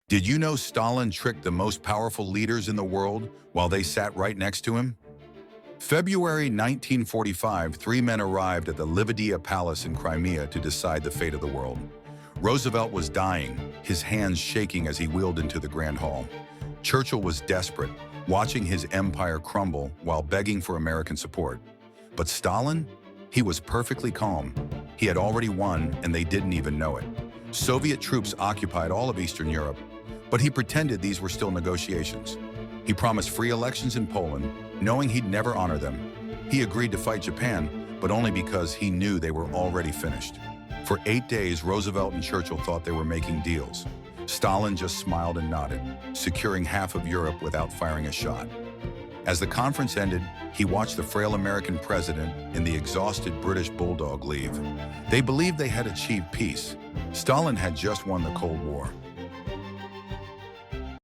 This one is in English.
Did you know Stalin tricked the most powerful leaders in the world while they sat right next to him? February 1945, three men arrived at the Livadia Palace in Crimea to decide the fate of the world. Roosevelt was dying, his hands shaking as he wheeled into the Grand Hall. Churchill was desperate, watching his empire crumble while begging for American support. But Stalin? He was perfectly calm. He had already won, and they didn't even know it. Soviet troops occupied all of Eastern Europe, but he pretended these were still negotiations. He promised free elections in Poland, knowing he'd never honor them. He agreed to fight Japan, but only because he knew they were already finished. For 8 days, Roosevelt and Churchill thought they were making deals. Stalin just smiled and nodded, securing half of Europe without firing a shot. As the conference ended, he watched the frail American president and the exhausted British bulldog leave. They believed they had achieved peace. Stalin had just won the Cold War.